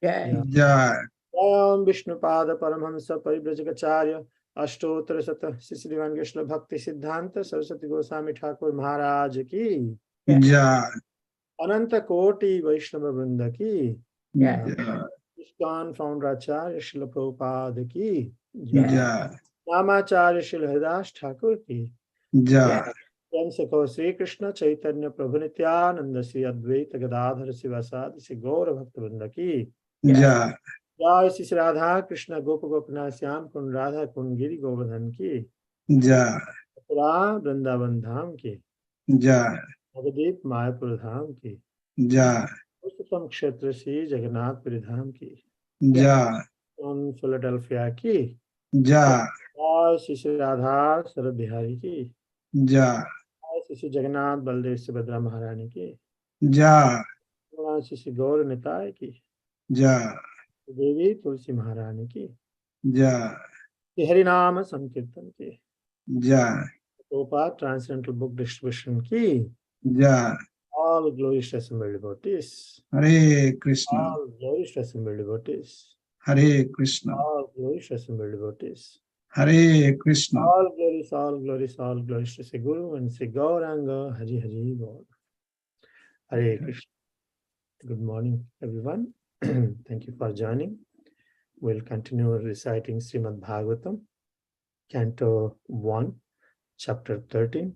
जय। ओम विष्णुपाद परमहंस परिव्रजकाचार्य अष्टोत्तर शत श्री श्रीमान कृष्ण भक्ति सिद्धांत सरस्वती गोस्वामी ठाकुर महाराज की जय। अनंत कोटि वैष्णव वृंद की जय। इस्कॉन फाउंडर आचार्य श्रील प्रभुपाद की जय। नामाचार्य श्री हरिदास ठाकुर की जय। जन सखो श्री कृष्ण चैतन्य प्रभु नित्यानंद श्री अद्वैत गदाधर शिवासादि श्री गौर भक्त वृंद की जय। जय श्री राधा कृष्ण गोप गोपनाथ श्याम कुंड राधा कुंड गिरि गोवर्धन की जय। मथुरा वृंदावन धाम की जय। नवदीप मायापुर धाम की जय। पुरुषोत्तम क्षेत्र श्री जगन्नाथपुरी धाम की जय। फिलाडेल्फिया की जय। जय श्री राधा शरद बिहारी की जय। जय श्री जगन्नाथ बलदेव सुभद्रा महारानी की जय। श्री गौर निताय की जय। देवी तुलसी महारानी की जय। हरि नाम संकीर्तन की जय। Prabhupada Transcendental Book Distribution की जय। all glorious assembled devotees, Hare Krishna all glorious assembled devotees, Hare Krishna all glorious assembled devotees, Hare Krishna all glories, all glories to Sri Guru and Sri Gauranga Hari Hari Bol. Hare Krishna. Good morning, everyone. Thank you for joining. We'll continue reciting Srimad Bhagavatam, Canto 1, Chapter 13,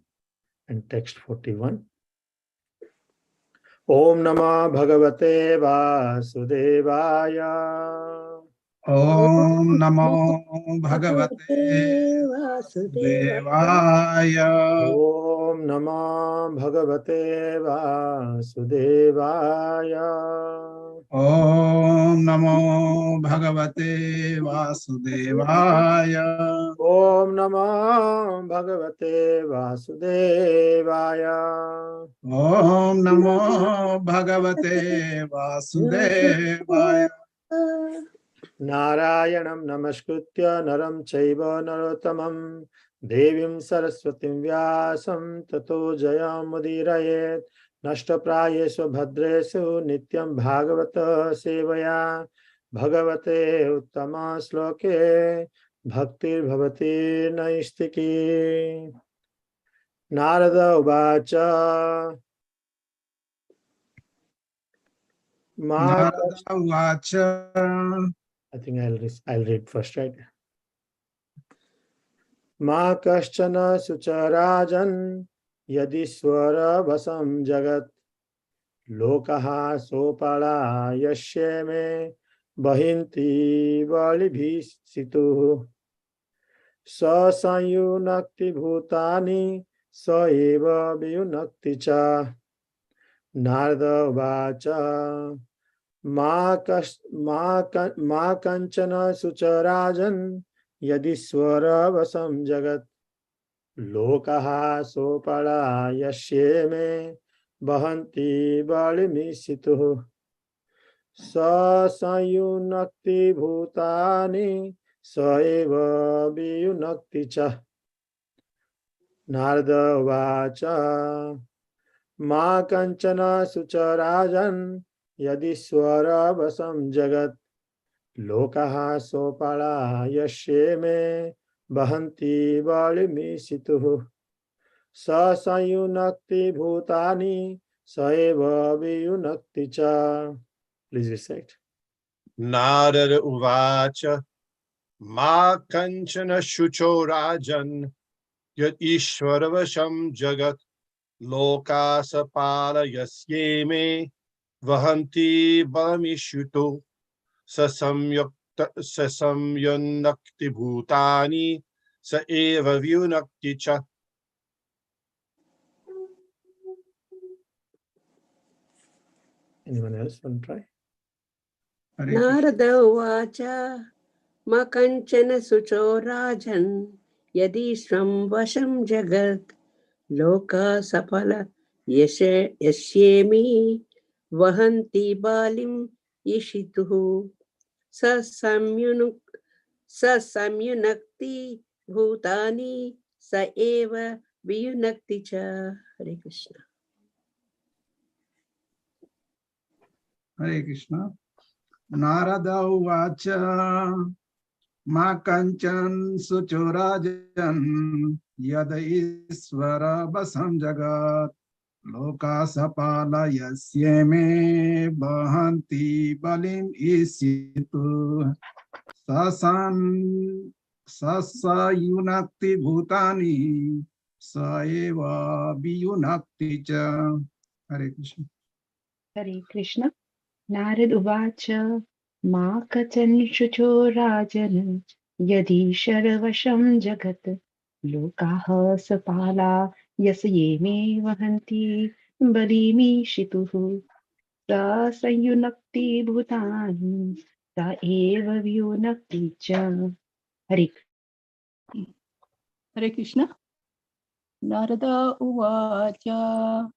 and Text 41. Om Namah Bhagavate Vasudevaya. ओम नमो भगवते वासुदेवाय। Om Namah Bhagavate Vasudevaya. ओम नमो भगवते वासुदेवाय। Om Namah Bhagavate Vasudevaya. ओम नमो भगवते वासुदेवाय। Narayanam Namaskritya Naram Chaiva Narottamam Devim Saraswatim Vyasam Tato Jayamudirayet Nashtaprayeshu Bhadreshu Nityam Bhagavata Sevaya Bhagavate Uttama Sloke Bhaktir Bhavati Naistiki. Narada Uvacha Narad उवाच। I think I'll read first, right? Ma kaschana sucharajan yadiswara vasam jagat lokaha sopala yashyame bahinti valibhisitu sa sayunakti bhutani sa eva viyunakti cha. Narada vacha ma kanchana sucharajan yadiswara vasam jagat lokaha sopala yashyeme bahanti balimisitu sa sayunakti bhutani sa eva viyunakti cha. Narada vacha ma kanchana sucharajan yadiswara vasam jagat lokaha sopala yashyeme bahanti valimisitu sa sayunakti bhutani saeva viyunakti cha. Please recite. Narada Uvacha Ma Kanchana Shucho Rajan Yat Ishwaravasham Jagat Loka Sapala Yasyeme Vahanti Balamishuto Sasamyunakti Bhutani Sa Eva Vyunakti Cha. Anyone else want to try? Narada Uvacha Ma Kanchana Sucho Rajan Yadishram Vasham Jagat Loka Sapala Yashyemi Vahanti Balim Yishituhu Sasamyunakti Bhutani Sa Eva Viyunakti Cha. Hare Krishna. Hare Krishna. Narada Uvacha Ma Kanchan Suchorajan Yada Isvara Basam Jagat Loka Sapala Yasyeme Bahanti Balim Isitu Sasan Sasa Yunakti Bhutani Saeva Biyunakti Cha. Hare Krishna. Hare Krishna. Narad Uvacha Ma Kachan Shucho Rajan Yadi Sharavasham Jagat Lokaha Sapala Yasayeme Vahanti Balimi Shituhu Sa Sayunakti Bhutani Sa Eva Vyunakti Cha. Hare Hare Krishna. Narada Uvacha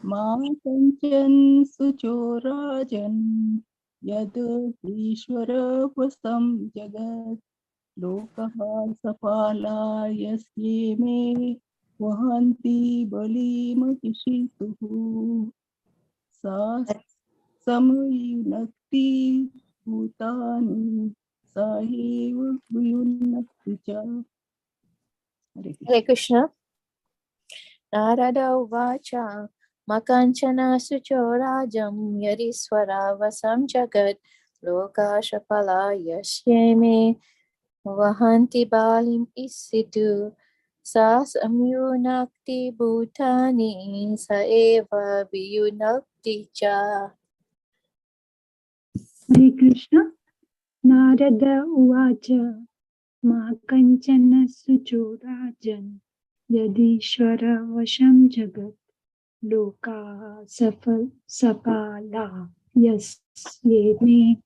Ma Kanchan Suchorajan Yad Ishvara Vasam Jagat Lokaha Sapala Yasyeme Vahanti Balima Ishituhu Sa Samayunakti Bhutani Sahiva Vyunakti Cha. Hare Krishna. Narada Uvacha Makanchana Suchorajam Yadiswara Vasam Jagat Lokashapala Yashyeme Vahanti Balim Isitu Sa Samyunakti Bhutani Saeva Viyunakti Cha. Hare Krishna. Narada Uvacha Ma Kanchana Suchorajan Yadishvara Vasham Jagat Loka Sapala Yasyeme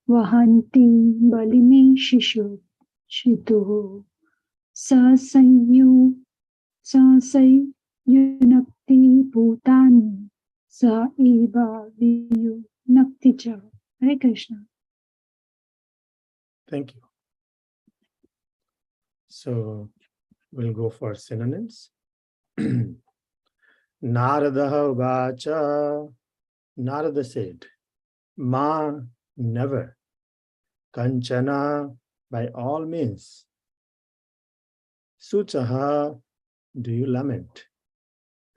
Vahanti Balimi Shituhu Sasayunakti Bhutani Sa Eva Viyunakti Cha. Hare Krishna. Thank you. So we'll go for synonyms. Narada Uvacha. Narada said, Ma, never. Kanchana, by all means. Suchaha, do you lament?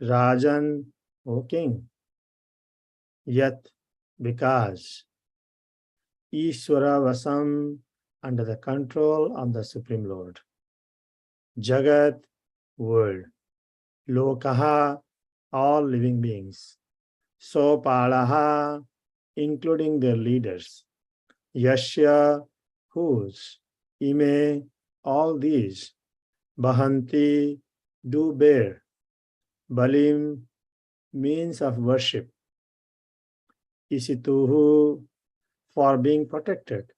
Rajan, O king. Yat, because. Ishvara Vasam, under the control of the Supreme Lord. Jagat, world. Lokaha, all living beings. Sopalaha, including their leaders. Yashya, whose. Ime, all these. Bahanti, do bear. Balim, means of worship. Isituhu, for being protected.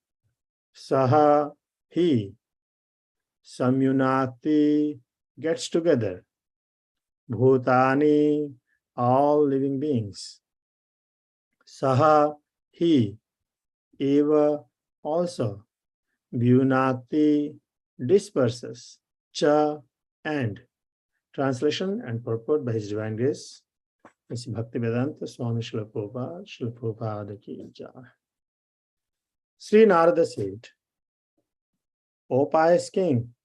Saha, he. Samyunakti, gets together. Bhutani, all living beings. Saha, he. Eva, also. Vyunakti, disperses. Cha, and. Translation and purport by His Divine Grace, Mr. Bhaktivedanta Swami Srila Prabhupada ki jai. Sri Narada said, O pious king,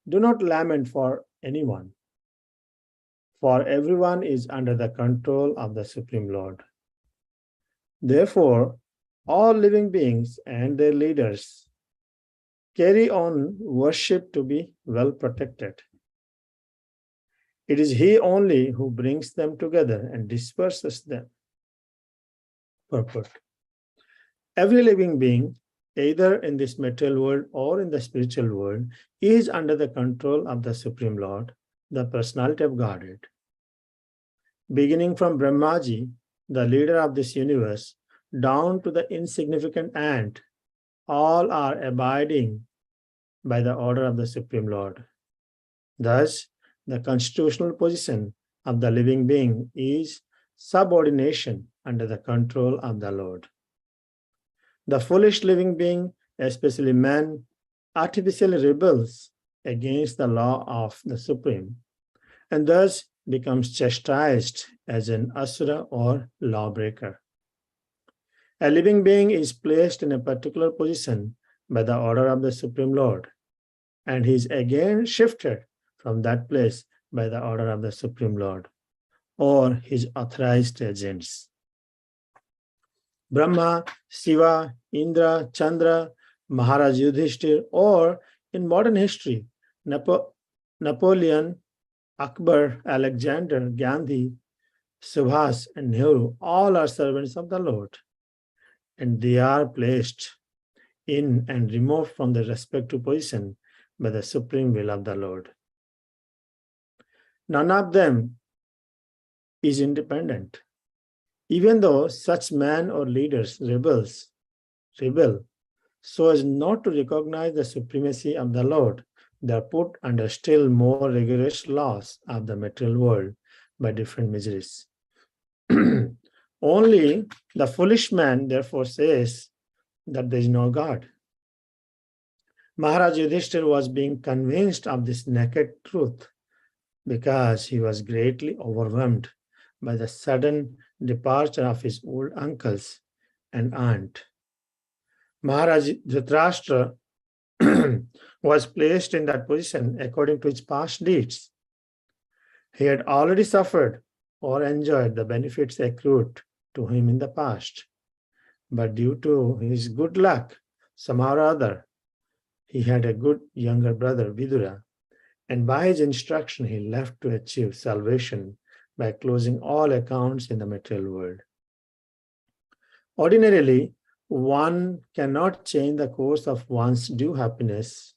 do not lament for anyone, for everyone is under the control of the Supreme Lord. Therefore, all living beings and their leaders carry on worship to be well protected. It is He only who brings them together and disperses them. Purport. Every living being, either in this material world or in the spiritual world, is under the control of the Supreme Lord, the personality of Godhead. Beginning from Brahmaji, the leader of this universe, down to the insignificant ant, all are abiding by the order of the Supreme Lord. Thus, the constitutional position of the living being is subordination under the control of the Lord. The foolish living being, especially man, artificially rebels against the law of the Supreme, and thus becomes chastised as an asura or lawbreaker. A living being is placed in a particular position by the order of the Supreme Lord, and he is again shifted from that place by the order of the Supreme Lord or his authorized agents. Brahma, Shiva, Indra, Chandra, Maharaj Yudhishthir, or in modern history, Napoleon, Akbar, Alexander, Gandhi, Subhas, and Nehru, all are servants of the Lord, and they are placed in and removed from their respective position by the supreme will of the Lord. None of them is independent. Even though such men or leaders rebel so as not to recognize the supremacy of the Lord, they are put under still more rigorous laws of the material world by different miseries. Only the foolish man therefore says that there is no God. Maharaj Yudhishthir was being convinced of this naked truth because he was greatly overwhelmed by the sudden departure of his old uncles and aunt. Maharaj Dhritarashtra was placed in that position according to his past deeds. He had already suffered or enjoyed the benefits accrued to him in the past. But due to his good luck, somehow or other, he had a good younger brother, Vidura, and by his instruction, he left to achieve salvation by closing all accounts in the material world. Ordinarily, one cannot change the course of one's due happiness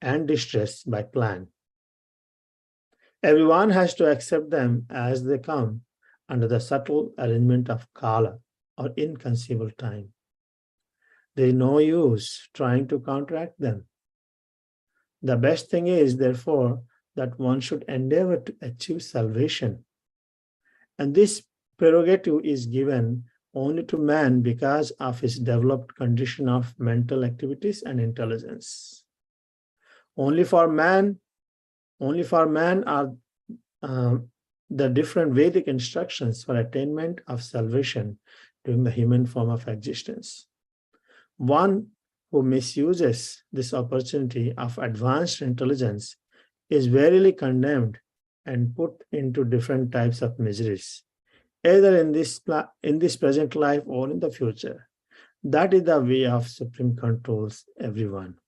and distress by plan. Everyone has to accept them as they come under the subtle arrangement of Kala or inconceivable time. There is no use trying to counteract them. The best thing is, therefore, that one should endeavor to achieve salvation. And this prerogative is given only to man because of his developed condition of mental activities and intelligence. Only for man are the different Vedic instructions for attainment of salvation during the human form of existence. One who misuses this opportunity of advanced intelligence is verily condemned and put into different types of miseries, either in this present life or in the future. That is the way of Supreme controls everyone.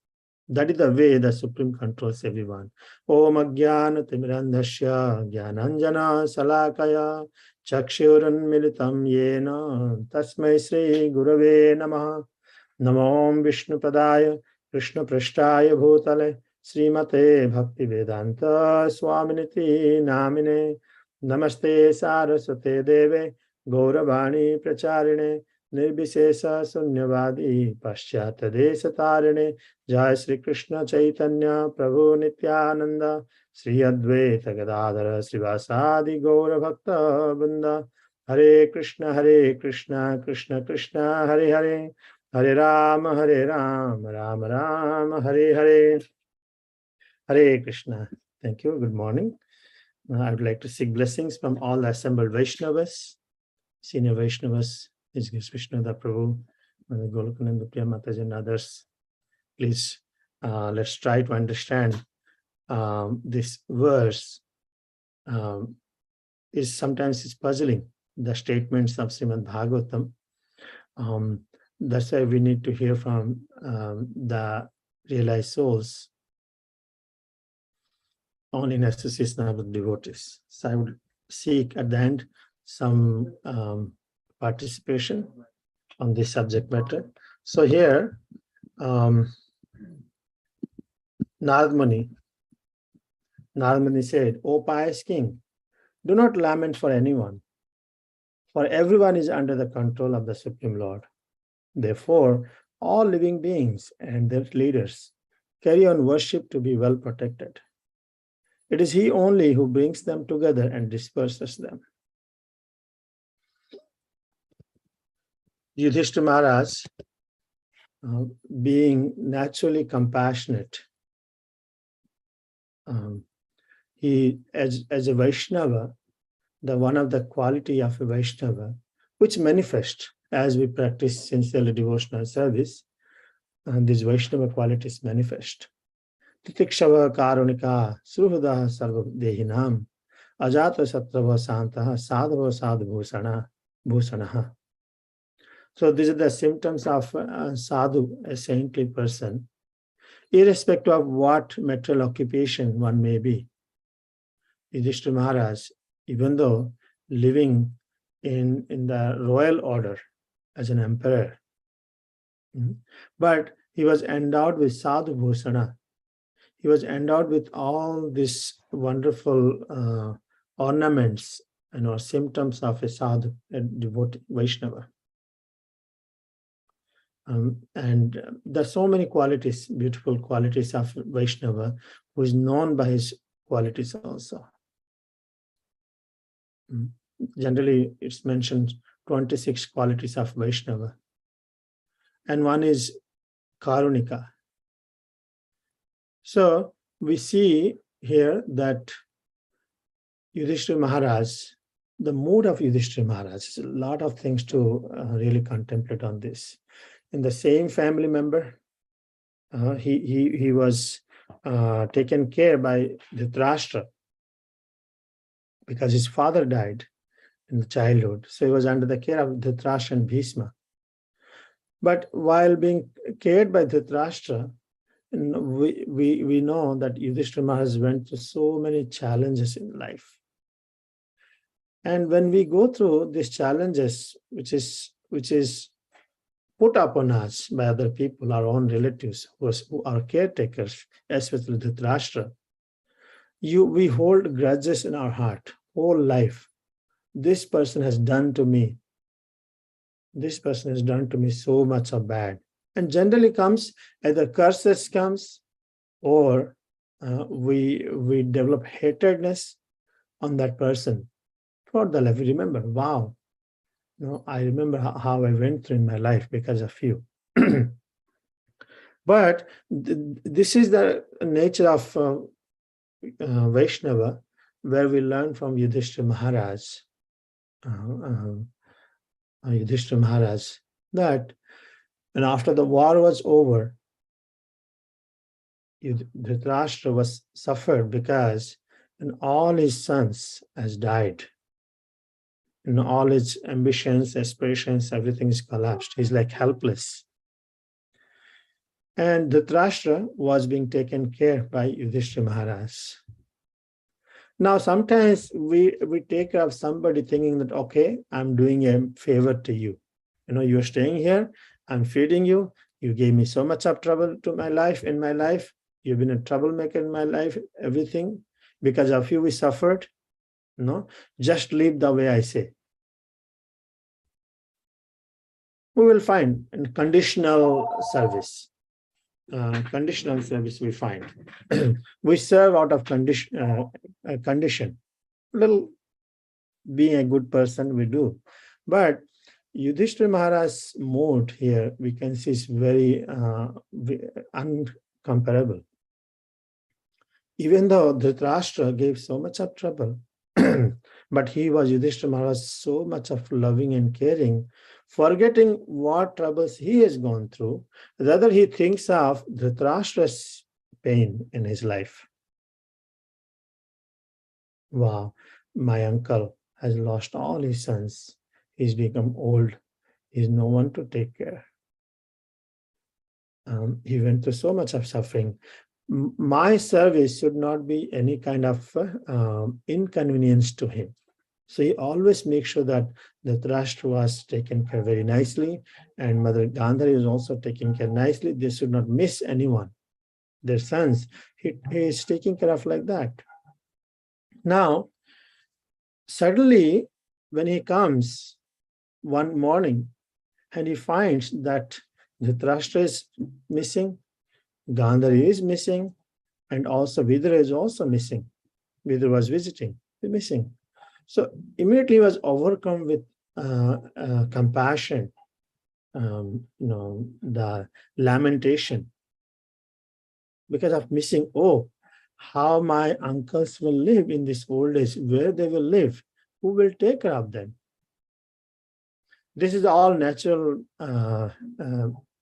That is the way the Supreme controls everyone. Om Ajnana Timirandhasya Jnananjana Salakaya Chakshuran Militam Yena Tasmai Sri Gurave Namaha Namo Vishnu Padaya Krishna Prashtaya Bhutale Srimate Bhakti Vedanta Swaminiti Namine Namaste Saraswate Deve Gauravani Pracharine Nirbishesha Sunyavadi Paschata Desatarine Jai Sri Krishna Chaitanya Prabhu Nityananda Sri Advaita Gadadhara Srivasadi Gaura Bhakta Vrinda Hare Krishna Krishna Krishna Hare Hare Hare Rama Rama Rama Hare Hare. Hare Krishna. Thank you. Good morning. I would like to seek blessings from all the assembled Vaishnavas, senior Vaishnavas, His Grace Vishnuda Prabhu, Golokananda Priya Mataji and others. Please, let's try to understand this verse. Sometimes puzzling, the statements of Srimad Bhagavatam. That's why we need to hear from the realized souls only in association with devotees. So I would seek at the end some participation on this subject matter. So here, Narad Muni said, O pious king, do not lament for anyone, for everyone is under the control of the Supreme Lord. Therefore, all living beings and their leaders carry on worship to be well protected. It is He only who brings them together and disperses them. Yudhishthira Maharaj, being naturally compassionate, he, as a Vaishnava, one of the quality of a Vaishnava, which manifests as we practice sincerely devotional service, these Vaishnava qualities manifest. Titikshava karunika suhruda sarva dehinam ajata satrava santaha sadhava bhusanaha. So these are the symptoms of sadhu, a saintly person, irrespective of what material occupation one may be. Yudhishthira Maharaj, even though living in the royal order as an emperor, but he was endowed with sadhu bhusana. He was endowed with all these wonderful ornaments and symptoms of a sadhu, a devotee Vaishnava. And there are so many qualities, beautiful qualities of Vaishnava, who is known by his qualities also. Generally, it's mentioned 26 qualities of Vaishnava. And one is Karunika. So we see here that Yudhishthira Maharaj, the mood of Yudhishthira Maharaj, is a lot of things to really contemplate on this. In the same family member, he was taken care by Dhritarashtra because his father died in the childhood. So he was under the care of Dhritarashtra and Bhishma. But while being cared by Dhritarashtra, we know that Yudhishthira Maharaj went through so many challenges in life. And when we go through these challenges, which is put upon us by other people, our own relatives, who are caretakers, especially Dhritarashtra, we hold grudges in our heart whole life. This person has done to me. This person has done to me so much of bad. And generally comes, either curses comes, or we develop hatredness on that person for the life. We remember, wow, I remember how I went through in my life because of you. But this is the nature of Vaishnava, where we learn from Yudhishthira Maharaj, that, and after the war was over, Dhritarashtra was suffered because all his sons has died. All his ambitions, aspirations, everything is collapsed. He's like helpless. And Dhritarashtra was being taken care by Yudhishthira Maharaj. Now, sometimes we take care of somebody thinking that, okay, I'm doing a favor to you. You're staying here, I'm feeding you, you gave me so much of trouble in my life, you've been a troublemaker in my life, everything. Because of you, we suffered. Just live the way I say. We will find in conditional service. Conditional service we find. We serve out of condition. Little being a good person we do. But Yudhishthira Maharaj's mood here, we can see, is very uncomparable. Even though Dhritarashtra gave so much of trouble, but Yudhishthira Maharaj so much of loving and caring, forgetting what troubles he has gone through, rather he thinks of Dhritarashtra's pain in his life. Wow, my uncle has lost all his sons. He's become old. He's no one to take care. He went through so much of suffering. My service should not be any kind of inconvenience to him. So he always makes sure that the Dhritarashtra was taken care very nicely, and Mother Gandhari is also taken care nicely. They should not miss anyone, their sons. He is taking care of like that. Now, suddenly, when he comes one morning and he finds that Dhritarashtra is missing, Gandhari is missing, and also Vidura is also missing. Vidura was visiting, he's missing. So immediately he was overcome with compassion, the lamentation because of missing. Oh, how my uncles will live in this old age, where they will live, who will take care of them? This is all natural,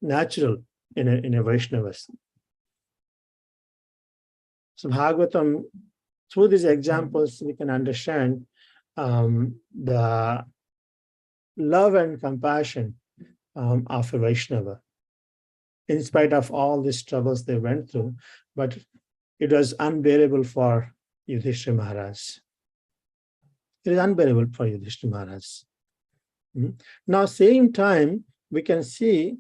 natural in a Vaishnavas. So Bhagavatam, through these examples, we can understand the love and compassion of a Vaishnava, in spite of all these troubles they went through, but it was unbearable for Yudhishthira Maharaj. It is unbearable for Yudhishthira Maharaj. Now, same time, we can see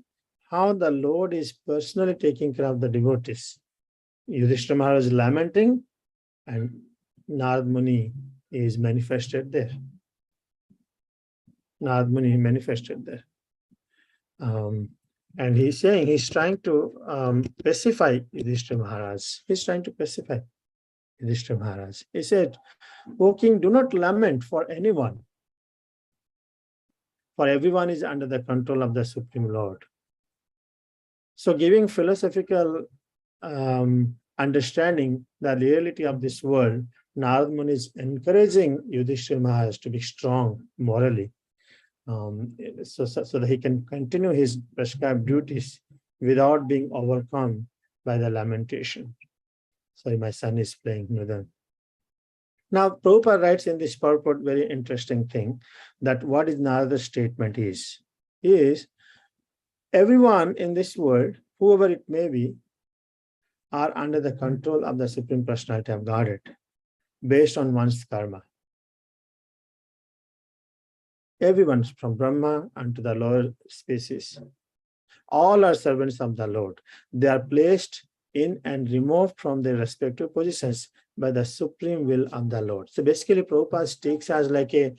how the Lord is personally taking care of the devotees. Yudhishthira Maharaj is lamenting, and Narad Muni is manifested there. Narad Muni manifested there. And he's saying, he's trying to pacify Yudhishthira Maharaj. He's trying to pacify Yudhishthira Maharaj. He said, "O king, do not lament for anyone, for everyone is under the control of the Supreme Lord." So giving philosophical understanding the reality of this world, Narad Muni is encouraging Yudhishthira Maharaj to be strong morally, so that he can continue his prescribed duties without being overcome by the lamentation. Sorry, my son is playing with them. Now, Prabhupada writes in this purport very interesting thing, that what is Narada's statement is everyone in this world, whoever it may be, are under the control of the Supreme Personality of Godhead based on one's karma. Everyone from Brahma unto the lower species, all are servants of the Lord. They are placed in and removed from their respective positions by the supreme will of the Lord. So basically, Prabhupada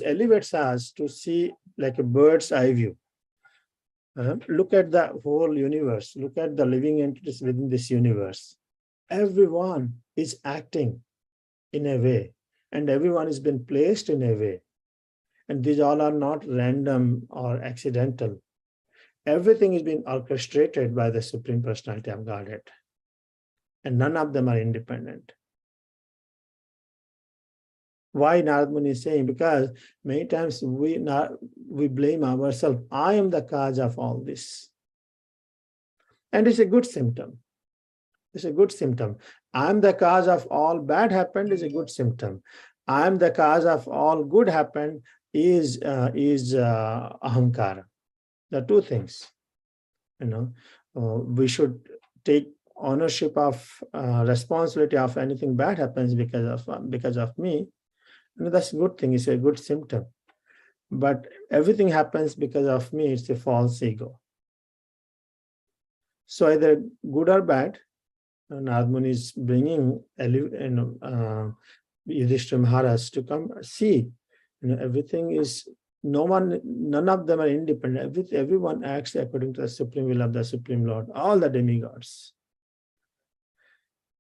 elevates us to see like a bird's eye view. Look at the whole universe. Look at the living entities within this universe. Everyone is acting in a way, and everyone has been placed in a way. And these all are not random or accidental. Everything is being orchestrated by the Supreme Personality of Godhead. And none of them are independent. Why Narad Muni is saying? Because many times we blame ourselves. I am the cause of all this. And it's a good symptom. It's a good symptom. I am the cause of all bad happened is a good symptom. I am the cause of all good happened is ahankara. The two things. We should take ownership of responsibility of anything bad happens because of me. That's a good thing. It's a good symptom. But everything happens because of me. It's a false ego. So either good or bad, Narad Muni is bringing Yudhishthira Maharaj to come see. Everything is none of them are independent. Everyone acts according to the supreme will of the Supreme Lord, all the demigods.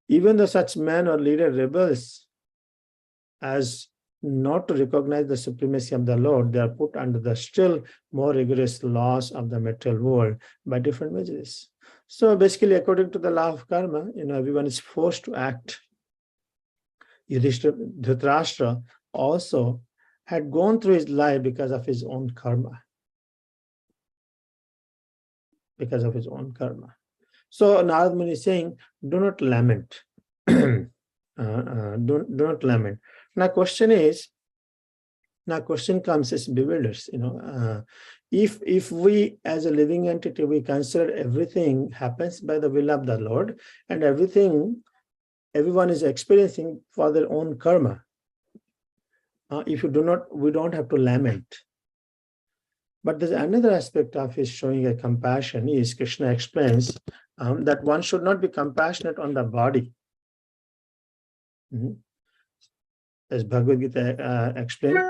Even though such men or leader rebels as not to recognize the supremacy of the Lord, they are put under the still more rigorous laws of the material world by different measures. So basically, according to the law of karma, everyone is forced to act. Dhritarashtra also had gone through his life because of his own karma. Because of his own karma. So Narad Muni is saying, do not lament. Do not lament. Now question comes as bewilders. If we as a living entity, we consider everything happens by the will of the Lord, and everyone is experiencing for their own karma. We don't have to lament. But there's another aspect of his showing a compassion. Krishna explains that one should not be compassionate on the body. As Bhagavad Gita explained,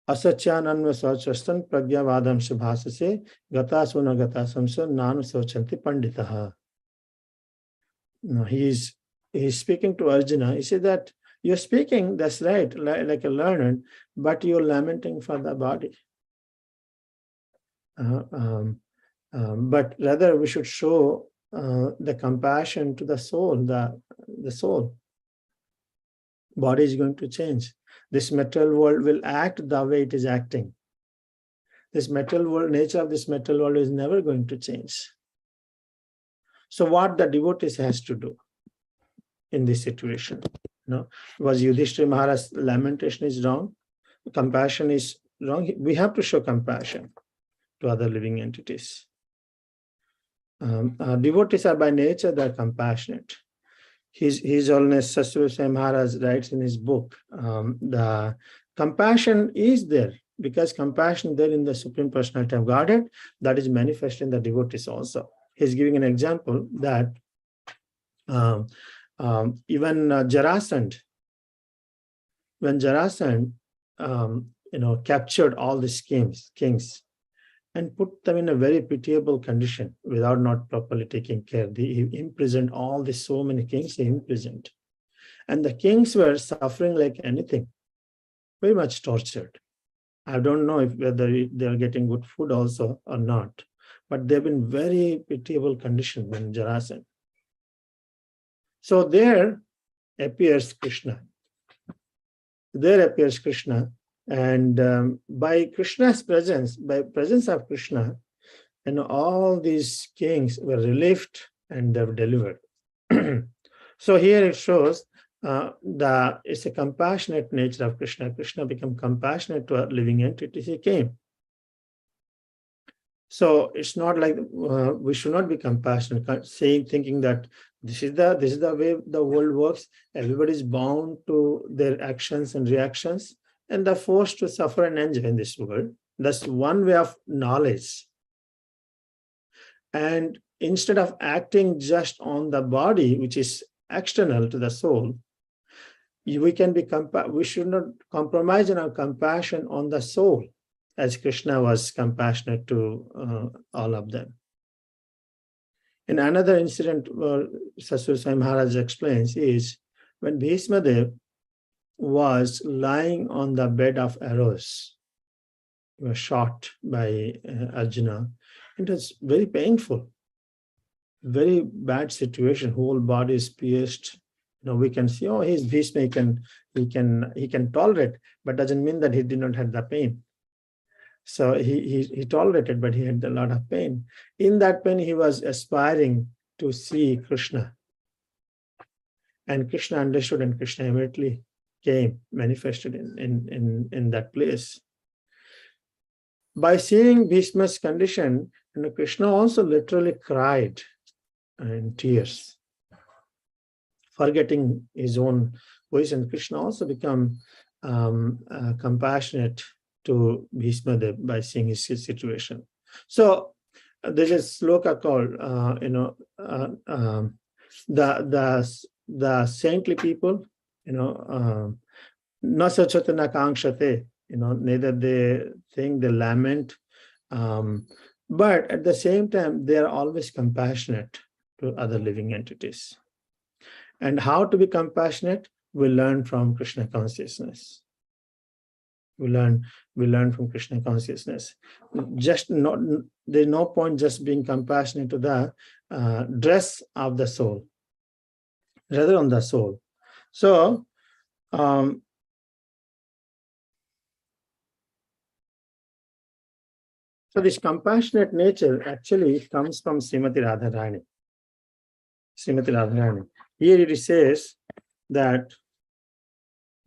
Asacyananva Sachastan Pragyavadam Subhasase Gata Suna Gata Samsa Nanu Sochanti Panditaha. He's speaking to Arjuna. He said that you're speaking, that's right, like a learned, but you're lamenting for the body. But rather we should show the compassion to the soul, the soul. Body is going to change. This material world will act the way it is acting. This material world, nature of this material world is never going to change. So what the devotees has to do in this situation? Was Yudhishthira Maharaj's lamentation is wrong? Compassion is wrong. We have to show compassion to other living entities. Devotees are by nature, they're compassionate. His Holiness Sasura Maharaj writes in his book, the compassion is there, because compassion there in the Supreme Personality of Godhead, that is manifest in the devotees also. He's giving an example that even Jarasandh, when Jarasandh captured all these kings and put them in a very pitiable condition without not properly taking care. He imprisoned all these so many kings, he imprisoned. And the kings were suffering like anything, very much tortured. I don't know whether they're getting good food also or not, but they've been very pitiable condition when Jarasandh. So there appears Krishna. There appears Krishna. And by Krishna's presence, by presence of Krishna, all these kings were relieved and they were delivered. So here it shows it's a compassionate nature of Krishna. Krishna became compassionate to our living entities. He came. So it's not like we should not be compassionate, thinking that this is the way the world works. Everybody is bound to their actions and reactions, and they're forced to suffer and enjoy in this world. That's one way of knowledge. And instead of acting just on the body, which is external to the soul, we should not compromise in our compassion on the soul, as Krishna was compassionate to all of them. In another incident where Sasur Sai Maharaj explains is when Bhishma Dev was lying on the bed of arrows, he was shot by Arjuna. It was very painful, very bad situation. Whole body is pierced. We can see, he's Bhishma, he can tolerate, but doesn't mean that he did not have the pain. So he tolerated, but he had a lot of pain. In that pain, he was aspiring to see Krishna. And Krishna understood, and Krishna immediately came, manifested in that place. By seeing Bhishma's condition, Krishna also literally cried in tears, forgetting his own position. Krishna also became compassionate to Bhishma Dev by seeing his situation. So there's a sloka called, the saintly people, na sachata na kankshate, neither they think, they lament, but at the same time, they are always compassionate to other living entities. And how to be compassionate? We learn from Krishna consciousness. We learn from Krishna consciousness. There's no point just being compassionate to the dress of the soul, rather on the soul. So, this compassionate nature actually comes from Srimati Radharani. Srimati Radharani. Here it says that,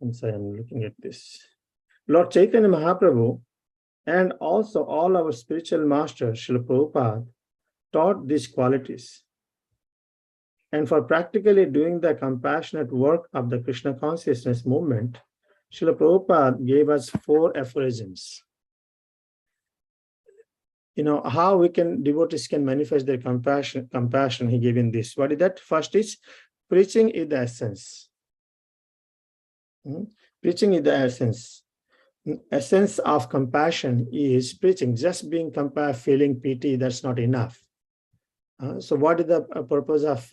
I'm sorry, I'm looking at this. Lord Chaitanya Mahaprabhu and also all our spiritual masters, Srila Prabhupada, taught these qualities. And for practically doing the compassionate work of the Krishna consciousness movement, Srila Prabhupada gave us 4 aphorisms. How devotees can manifest their compassion, he gave in this. What is that? First is, preaching is the essence. Preaching is the essence. Essence of compassion is preaching. Just being feeling pity, that's not enough. So what is the purpose of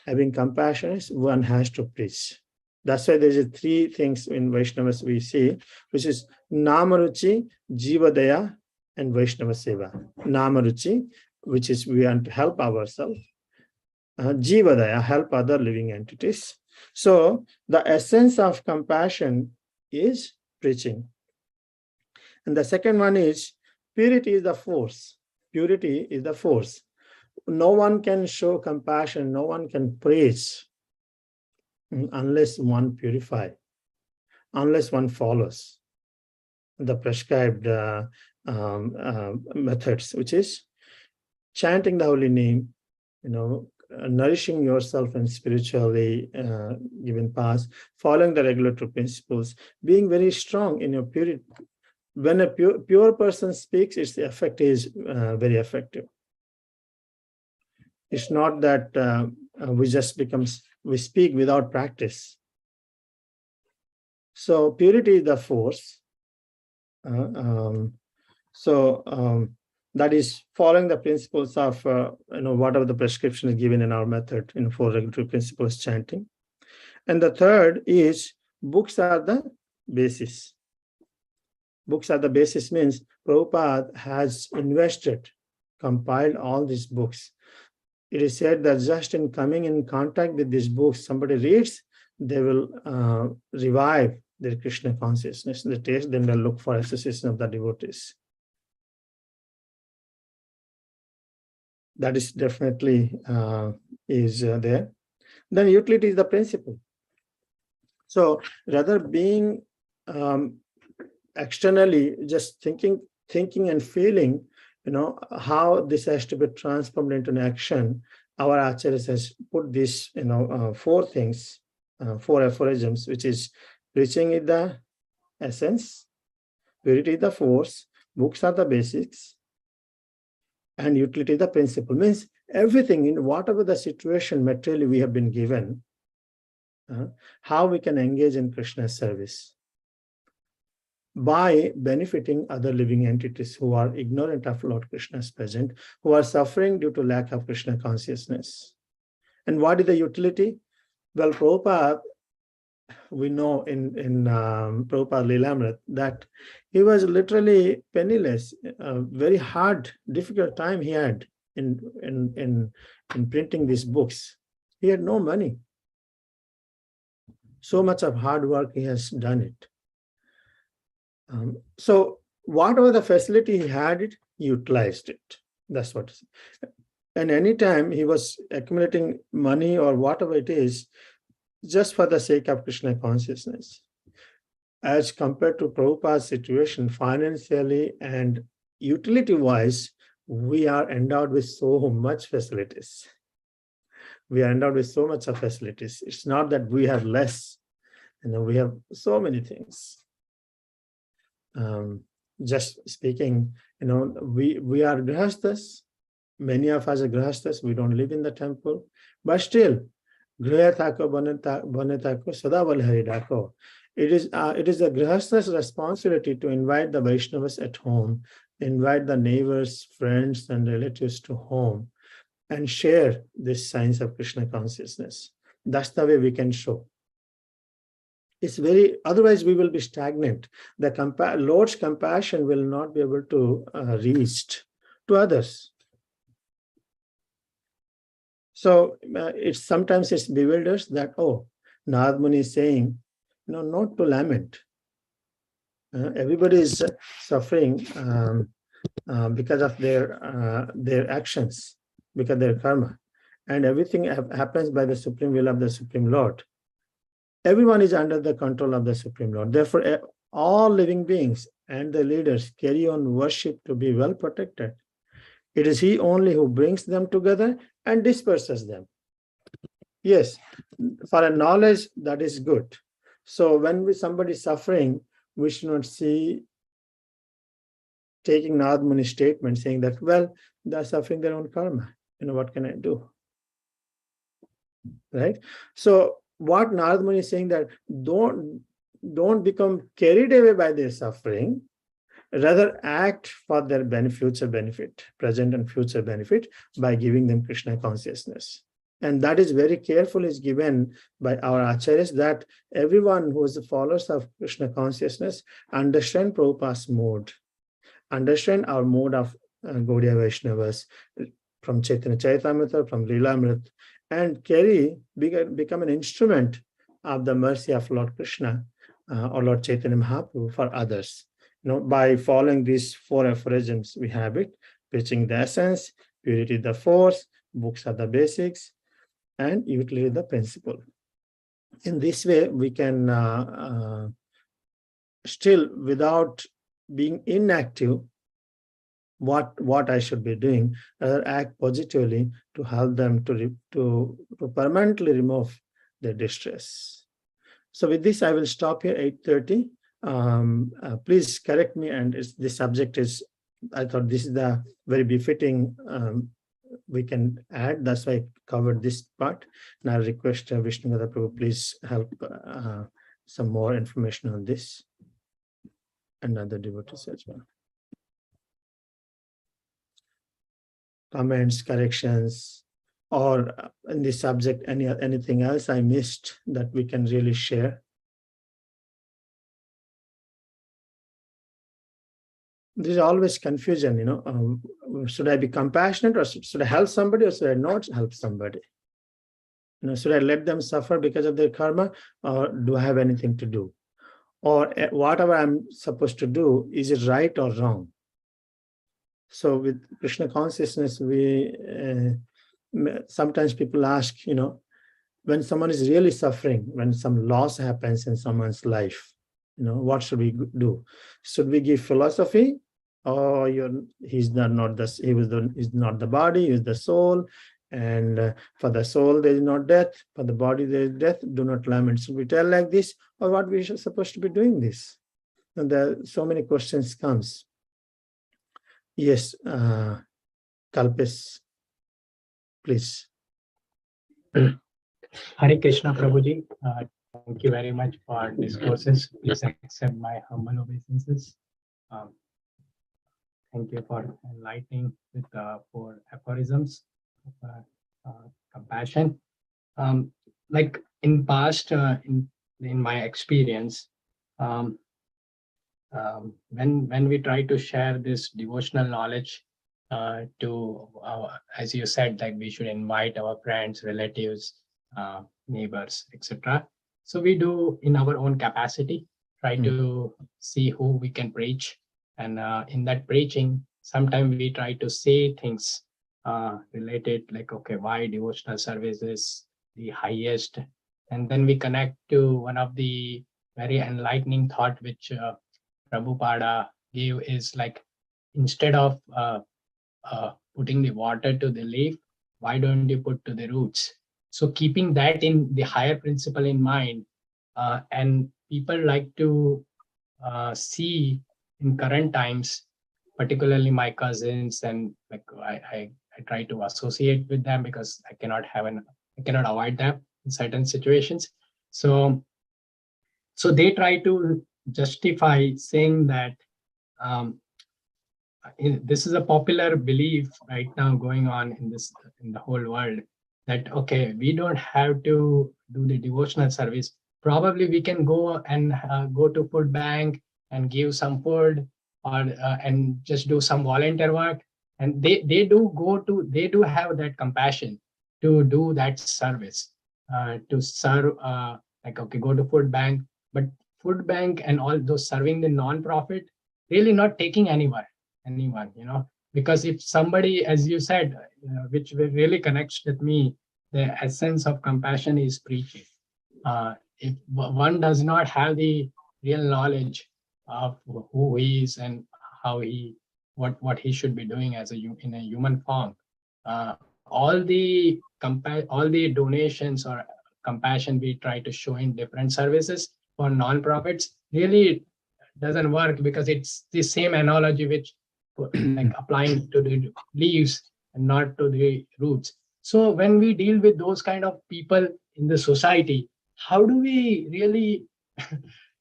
having compassion? Is one has to preach. That's why there's 3 things in Vaishnavas we see, which is Namaruchi, Jivadaya, and Vaishnava Seva. Namaruchi, which is we want to help ourselves. Jivadaya, help other living entities. So the essence of compassion is preaching. And the second one is purity is the force. Purity is the force. No one can show compassion, no one can praise unless one purify, unless one follows the prescribed methods, which is chanting the holy name, nourishing yourself and spiritually given paths, following the regulatory principles, being very strong in your purity. When a pure person speaks, its effect is very effective. It's not that we speak without practice. So purity is the force. That is following the principles of whatever the prescription is given in our method in 4 regulatory principles chanting. And the third is books are the basis. Books are the basis means Prabhupada has compiled all these books. It is said that just in coming in contact with these books, somebody reads, they will revive their Krishna consciousness. They taste, then they'll look for association of the devotees. That is definitely there. Then utility is the principle. So rather being externally just thinking and feeling, how this has to be transformed into an action, our acharyas has put this, 4 things, 4 aphorisms, which is preaching is the essence, purity is the force, books are the basics, and utility is the principle. Means everything in whatever the situation materially we have been given, how we can engage in Krishna's service by benefiting other living entities who are ignorant of Lord Krishna's presence, who are suffering due to lack of Krishna consciousness. And what is the utility? Well, Prabhupada, we know in Prabhupada Lilamrit that he was literally penniless. Very hard, difficult time he had in printing these books. He had no money. So much of hard work he has done it. So whatever the facility he had, he utilized it. That's what it is. And anytime he was accumulating money or whatever it is, just for the sake of Krishna consciousness. As compared to Prabhupada's situation, financially and utility-wise, we are endowed with so much facilities. We are endowed with so much of facilities. It's not that we have less, we have so many things. Just speaking, we are grihasthas. Many of us are grihasthas. We don't live in the temple, but still, it is a grihastha's responsibility to invite the Vaishnavas at home, invite the neighbors, friends, and relatives to home, and share this science of Krishna consciousness. That's the way we can show. It's otherwise we will be stagnant. The Lord's compassion will not be able to reach to others. So sometimes it's bewilders that, Narad Muni is saying, not to lament. Everybody is suffering because of their actions, because of their karma. And everything happens by the supreme will of the Supreme Lord. Everyone is under the control of the Supreme Lord. Therefore, all living beings and the leaders carry on worship to be well protected. It is He only who brings them together and disperses them. Yes, for a knowledge that is good. So when somebody is suffering, we should not see taking Narad Muni's statement saying that, well, they're suffering their own karma. What can I do? Right? So what Narad Muni is saying that don't become carried away by their suffering, rather act for their future benefit, present and future benefit, by giving them Krishna consciousness. And that is very carefully is given by our acharyas, that everyone who is the followers of Krishna consciousness understand Prabhupada's mode, understand our mode of Gaudiya Vaishnavas, from Chaitanya Charitamrita, from Lilamrit, and become an instrument of the mercy of Lord Krishna or Lord Chaitanya Mahaprabhu for others. By following these 4 aphorisms, we have it: preaching the essence, purity the force, books are the basics, and utility the principle. In this way, we can still, without being inactive, what I should be doing, act positively to help them to permanently remove their distress. So with this, I will stop here, 8:30. Please correct me, and the subject is, I thought this is the very befitting, we can add, that's why I covered this part. Now I request Vishnupada Prabhu, please help some more information on this, and other devotees as well. Comments, corrections, or in this subject, anything else I missed that we can really share. There's always confusion, should I be compassionate, or should I help somebody, or should I not help somebody? Should I let them suffer because of their karma, or do I have anything to do? Or whatever I'm supposed to do, is it right or wrong? So with Krishna consciousness, we sometimes people ask, when someone is really suffering, when some loss happens in someone's life, what should we do? Should we give philosophy? Or he's not the body, he is the soul, and for the soul there is not death, for the body there is death, do not lament. Should we tell like this, or what we are supposed to be doing this? And there are so many questions comes. Yes, Kalpis, please. Hare Krishna Prabhuji, thank you very much for discourses. Please accept my humble obeisances. Thank you for enlightening with 4 aphorisms of compassion. Like in past, in my experience, when we try to share this devotional knowledge to as you said, like we should invite our friends, relatives, neighbors, etc. So we do in our own capacity, try to see who we can preach. And in that preaching, sometimes we try to say things related, like, okay, why devotional service is the highest. And then we connect to one of the very enlightening thought which Prabhupada gave, is like, instead of putting the water to the leaf, why don't you put to the roots? So keeping that in the higher principle in mind, and people like to see in current times, particularly my cousins, and like I try to associate with them because I cannot avoid them in certain situations. So they try to justify saying that this is a popular belief right now going on in the whole world, that okay, we don't have to do the devotional service. Probably we can go and go to food bank and give some food, or and just do some volunteer work. And they do have that compassion to do that service, to serve, like, okay, go to food bank, but food bank and all those serving the non-profit, really not taking anyone, because if somebody, as you said, which really connects with me, the essence of compassion is preaching. If one does not have the real knowledge of who he is and how what he should be doing in a human form, all the donations or compassion we try to show in different services for non-profits really doesn't work, because it's the same analogy which like applying to the leaves and not to the roots. So when we deal with those kind of people in the society, how do we really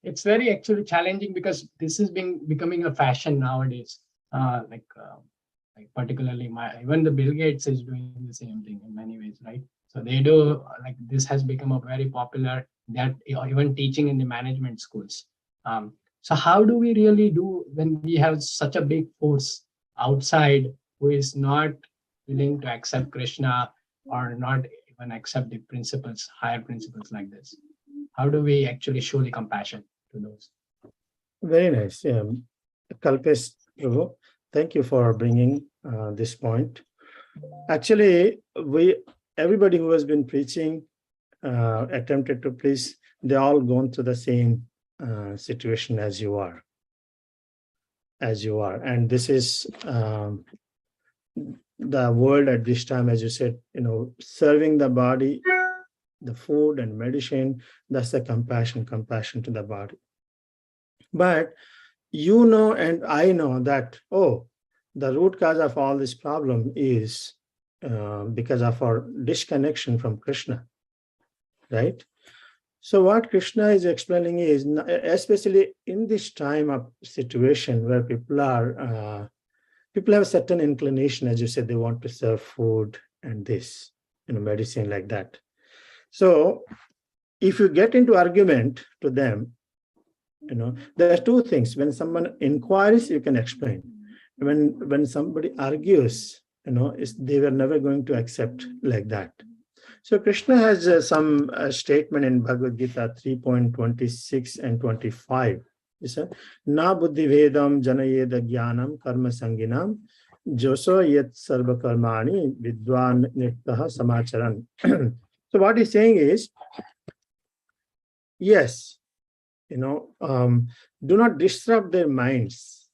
it's very actually challenging, because this is becoming a fashion nowadays. Like particularly even the Bill Gates is doing the same thing in many ways, right? So they do, like, this has become a very popular, that even teaching in the management schools. So how do we really do when we have such a big force outside who is not willing to accept Krishna, or not even accept the principles, higher principles like this? How do we actually show the compassion to those? Very nice. Kalpesh Prabhu, thank you for bringing this point. Actually, everybody who has been preaching, attempted to preach, they all gone through the same situation as you are. And this is the world at this time, as you said, serving the body, the food and medicine, that's the compassion to the body. But and I know that, the root cause of all this problem is because of our disconnection from Krishna, right? So what Krishna is explaining is, especially in this time of situation where people have a certain inclination, as you said, they want to serve food and this, medicine like that. So if you get into argument to them, there are two things. When someone inquires, you can explain. When somebody argues, they were never going to accept like that. So Krishna has some statement in Bhagavad Gita 3.26 and 25. He said, Na buddhi vedam janayeda jnanam karma sanginam joso yet sarva karmani vidwan nirtaha samacharan. So what he's saying is, yes, do not disrupt their minds.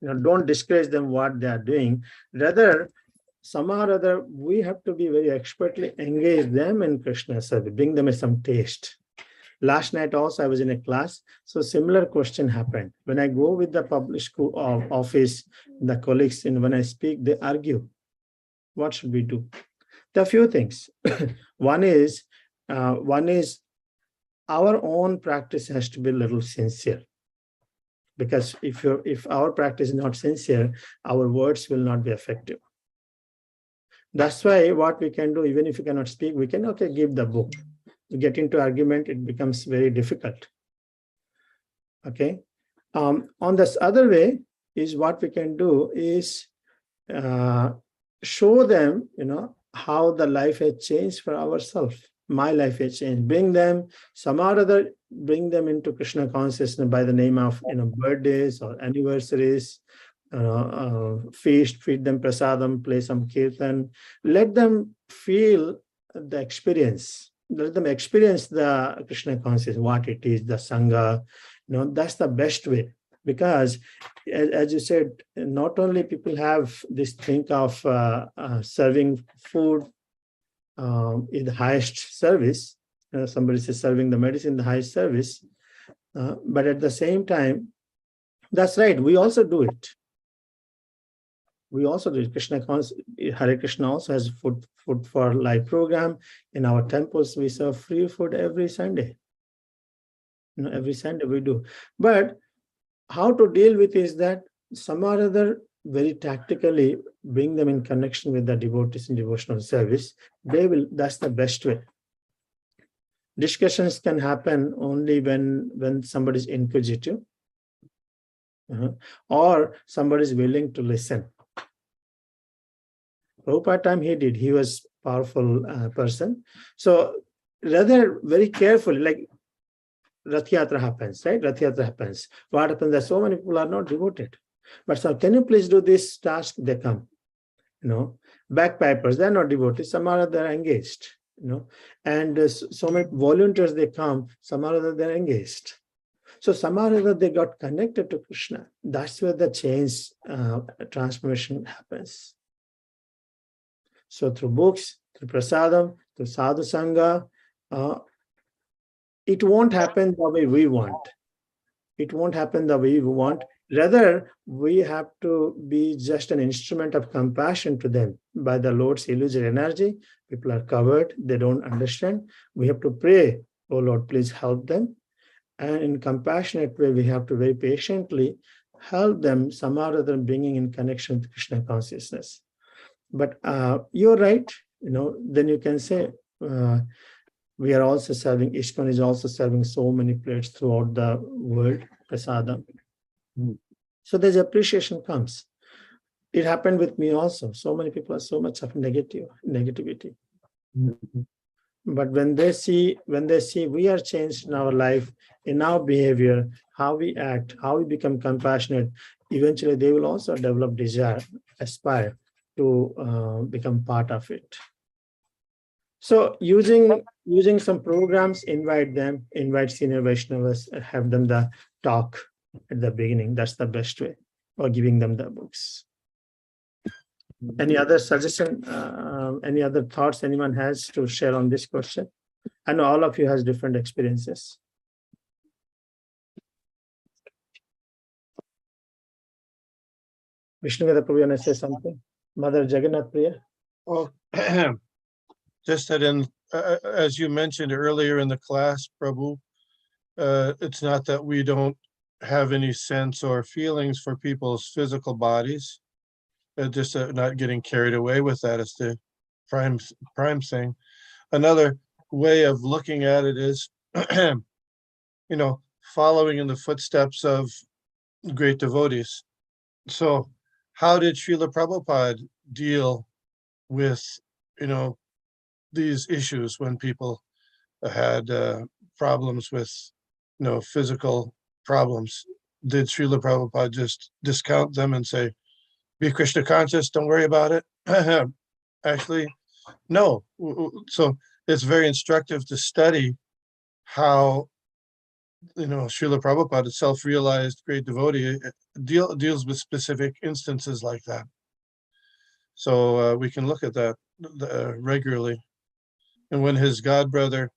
Don't discourage them what they are doing. Rather, somehow or other, we have to be very expertly engage them in Krishna service, bring them some taste. Last night also I was in a class, so similar question happened. When I go with the public school office, the colleagues, and when I speak, they argue. What should we do? There are a few things. One is our own practice has to be a little sincere. Because if our practice is not sincere, our words will not be effective. That's why what we can do, even if you cannot speak, we can give the book. To get into argument, it becomes very difficult. Okay. On this other way is what we can do is show them, how the life has changed for ourselves. My life has changed. Bring them somehow or other, bring them into Krishna consciousness by the name of birthdays or anniversaries. Feed them prasadam, play some kirtan. Let them feel the experience. Let them experience the Krishna consciousness, what it is, the sangha. That's the best way. Because, as you said, not only people have this think of serving food in the highest service. Somebody says serving the medicine, the highest service. But at the same time, that's right, we also do it. We also do it. Hare Krishna also has food for life program. In our temples, we serve free food every Sunday. Every Sunday we do. But how to deal with is that somehow or other, very tactically bring them in connection with the devotees in devotional service. That's the best way. Discussions can happen only when somebody is inquisitive or somebody is willing to listen. Prabhupada time he was powerful person. So rather very carefully, like Rath Yatra happens, right? Rath Yatra happens. What happens that so many people are not devoted. But so can you please do this task? They come. Bagpipers, they're not devoted, some are they're engaged, and so many volunteers, they come, some are other they're engaged. So some are other they got connected to Krishna. That's where the change, transformation happens. So through books, through prasadam, through sadhu sangha, it won't happen the way we want. It won't happen the way we want. Rather, we have to be just an instrument of compassion to them. By the Lord's illusory energy, people are covered, they don't understand. We have to pray, oh Lord, please help them. And in compassionate way, we have to very patiently help them, somehow or other bringing in connection with Krishna consciousness. But you're right, then you can say, we are also serving, ISKCON is also serving so many plates throughout the world, prasadam. So there's appreciation comes. It happened with me also. So many people are so much of negativity. But when they see we are changed in our life, in our behavior, how we act, how we become compassionate, eventually they will also develop desire, aspire to become part of it. So using some programs, invite senior Vaishnavas, have them the talk at the beginning. That's the best way, or giving them the books. Any other suggestion, any other thoughts anyone has to share on this question? I know all of you has different experiences. Vishnugata Prabhu, you want to say something? Mother Jagannath Priya? Well, just that as you mentioned earlier in the class, Prabhu, it's not that we don't have any sense or feelings for people's physical bodies. Just not getting carried away with that is the prime thing. Another way of looking at it is, following in the footsteps of great devotees. So how did Srila Prabhupada deal with, these issues when people had problems with, physical problems? Did Srila Prabhupada just discount them and say, be Krishna conscious, don't worry about it? Actually, no. So it's very instructive to study how, Srila Prabhupada, a self-realized great devotee, deals with specific instances like that. So we can look at that regularly. And when his godbrother,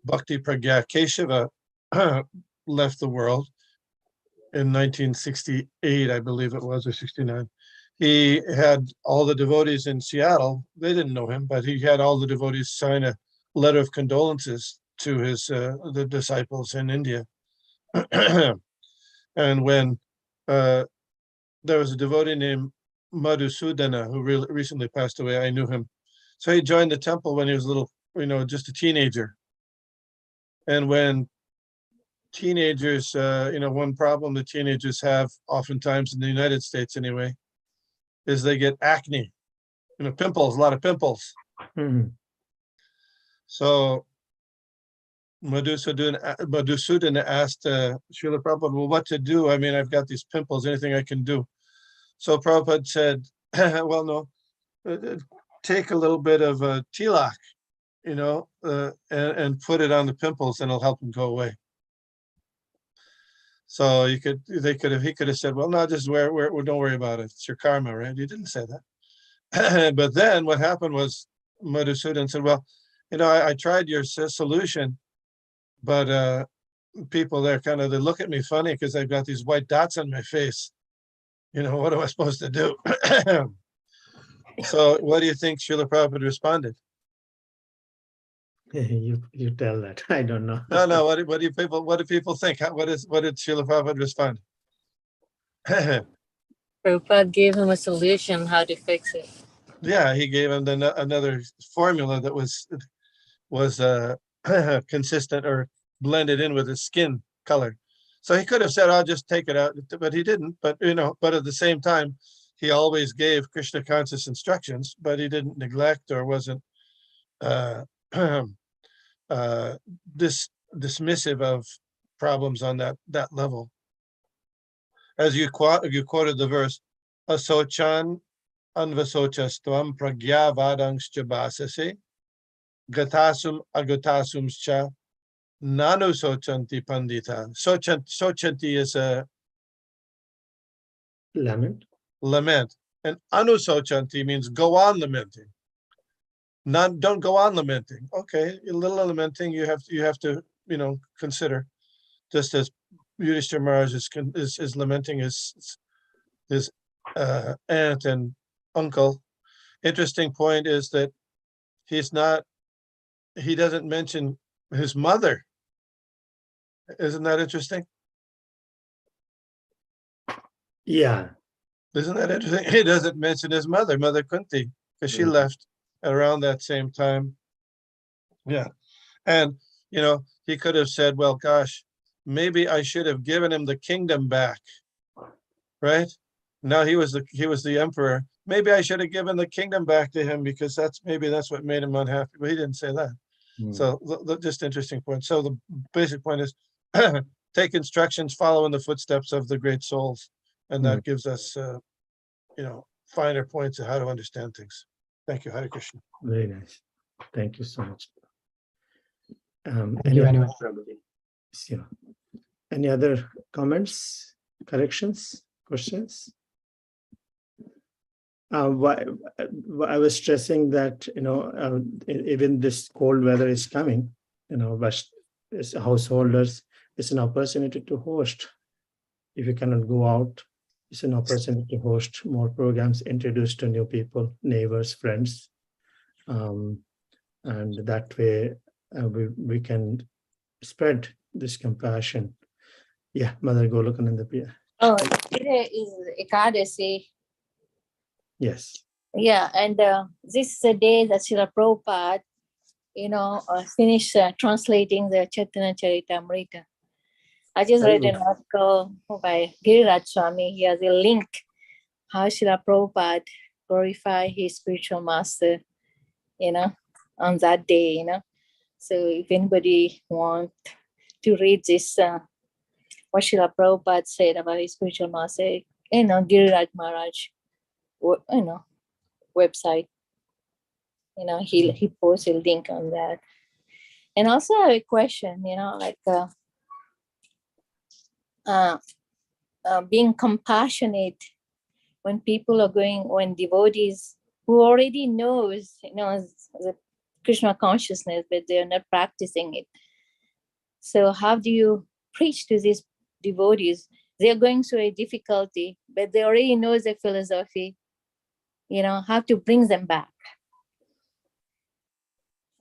Bhakti Pragya Keshava, left the world in 1968, I believe it was, or 69, he had all the devotees in Seattle. They didn't know him, but he had all the devotees sign a letter of condolences to his the disciples in India. And when there was a devotee named Madhusudana who recently passed away, I knew him. So he joined the temple when he was a little, just a teenager. And when teenagers, one problem that teenagers have oftentimes in the United States anyway, is they get acne, pimples, a lot of pimples. Mm-hmm. So Madhusudana asked Srila Prabhupada, well, what to do? I mean, I've got these pimples, anything I can do? So Prabhupada said, well, no, take a little bit of tilak, and put it on the pimples and it'll help them go away. So he could have said, well, no, just don't worry about it. It's your karma, right? He didn't say that. But then what happened was Madhusudana said, well, I tried your solution, but people there they look at me funny because I've got these white dots on my face. What am I supposed to do? So what do you think Srila Prabhupada responded? You tell that. I don't know. No. What do people think? What did Srila Prabhupada respond? Prabhupada gave him a solution how to fix it. Yeah, he gave him another formula that was consistent or blended in with his skin color. So he could have said, I'll just take it out, but he didn't. But at the same time, he always gave Krishna conscious instructions, but he didn't neglect or wasn't dismissive of problems on that level. As you quoted the verse, asochan anvasochastvam pragya vadangscha basase gatasum agatasumscha nanu sochanti pandita. Sochanti is a lament, and anusochanti means go on lamenting. Don't go on lamenting. Okay, a little lamenting you have to consider, just as Yudhishthira Maharaj is lamenting his aunt and uncle. Interesting point is that he doesn't mention his mother. Isn't that interesting? Yeah. Isn't that interesting? He doesn't mention his mother, Mother Kunti, because she left around that same time. Yeah. And, he could have said, well, gosh, maybe I should have given him the kingdom back, right? Now he was the emperor. Maybe I should have given the kingdom back to him because maybe that's what made him unhappy. But he didn't say that. So just interesting point. So the basic point is take instructions, follow in the footsteps of the great souls, and that gives us finer points of how to understand things. Thank you, Hare Krishna. Very nice. Thank you so much. Thank you very much, Prabhuji. Yeah. Any other comments, corrections, questions? I was stressing that, even this cold weather is coming, but as householders, it's an opportunity to host. If you cannot go out, it's an opportunity to host more programs, introduce to new people, neighbors, friends. And that way we can spread this compassion. Yeah, Mother Golokananda Priya. Oh, today is Ekadasi. Yes. Yeah, and this is the day that Srila Prabhupada, finished translating the Chaitanya Charitamrita. I just read an article by Giriraj Swami. He has a link how Srila Prabhupada glorified his spiritual master, on that day, So if anybody wants to read this, what Srila Prabhupada said about his spiritual master, Giriraj Maharaj, website, he posts a link on that. And also I have a question, being compassionate when people are when devotees who already knows, the Krishna consciousness, but they're not practicing it. So how do you preach to these devotees? They're going through a difficulty, but they already know the philosophy, how to bring them back.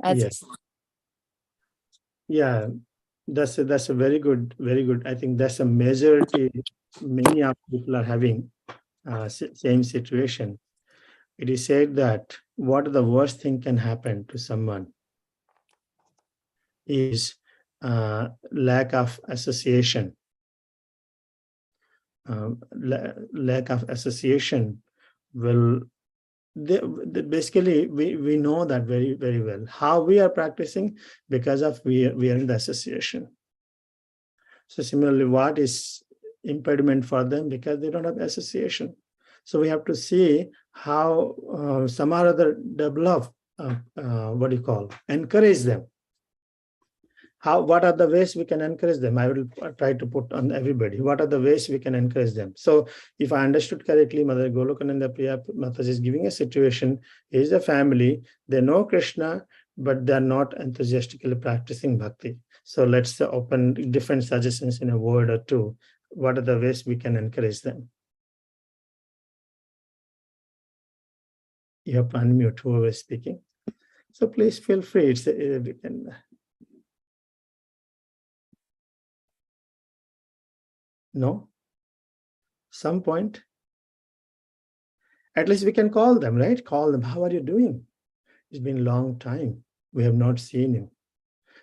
Yes. Yeah, that's a very good. I think that's a majority. Many of people are having same situation. It is said that what the worst thing can happen to someone is lack of association. Lack of association will. Basically, we know that very, very well. How we are practicing because of we are in the association. So similarly, what is impediment for them? Because they don't have association. So we have to see how some or other develop, encourage them. What are the ways we can encourage them? I will try to put on everybody. What are the ways we can encourage them? So if I understood correctly, Mother Golokananda Priya Mataji is giving a situation, is a family, they know Krishna, but they're not enthusiastically practicing bhakti. So let's open different suggestions in a word or two. What are the ways we can encourage them? You have to unmute whoever is speaking. So please feel free. We can. No? Some point? At least we can call them, right? Call them. How are you doing? It's been a long time. We have not seen him.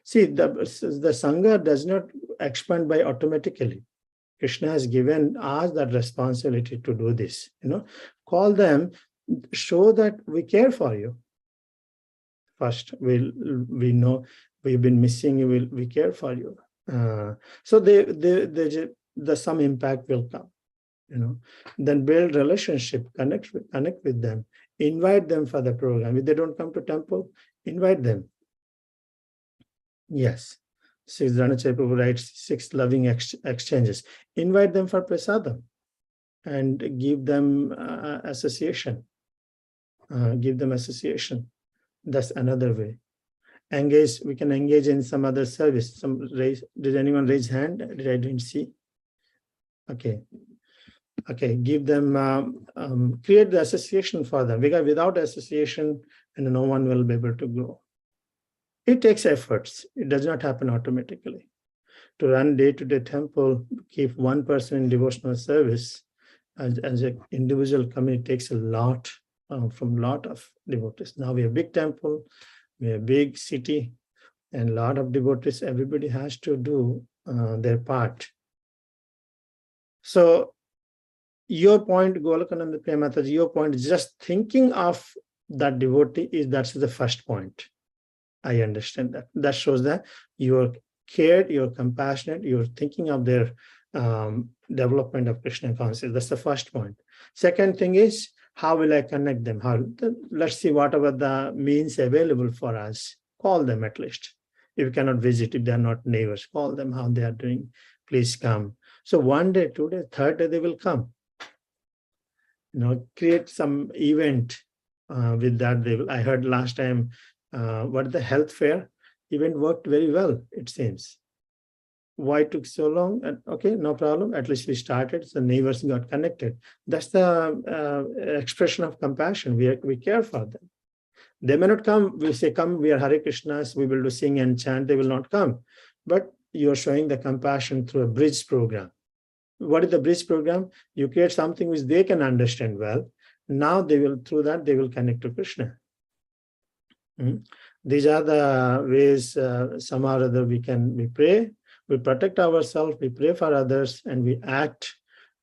See, the Sangha does not expand by automatically. Krishna has given us that responsibility to do this. Call them, show that we care for you. First, we know we've been missing you. We care for you. So some impact will come. Then build relationship, connect with them, invite them for the program. If they don't come to temple, invite them. Yes. Six Dhanacharya Prabhu writes 6 loving exchanges. Invite them for prasadam and give them association. That's another way. We can engage in some other service. Did anyone raise hand? I didn't see. Okay, give them, create the association for them, because without association, no one will be able to grow. It takes efforts. It does not happen automatically. To run day-to-day temple, keep one person in devotional service as an individual community takes a lot from a lot of devotees. Now we have big temple, we have big city, and a lot of devotees. Everybody has to do their part. So your point, Golakananda Premataji, your point is just thinking of that devotee that's the first point. I understand that. That shows that you're cared, you're compassionate, you're thinking of their development of Krishna consciousness. That's the first point. Second thing is, how will I connect them? Let's see whatever the means available for us. Call them at least. If you cannot visit, if they're not neighbors, call them how they are doing. Please come. So one day, 2 days, third day, they will come. Create some event with that. I heard last time, what the health fair event worked very well, it seems. Why it took so long? Okay, no problem. At least we started. So neighbors got connected. That's the expression of compassion. We care for them. They may not come. We say, come, we are Hare Krishnas. We will do sing and chant. They will not come. But you're showing the compassion through a bridge program. What is the bridge program? You create something which they can understand well. Now through that, they will connect to Krishna. These are the ways somehow or other we pray, we protect ourselves, we pray for others, and we act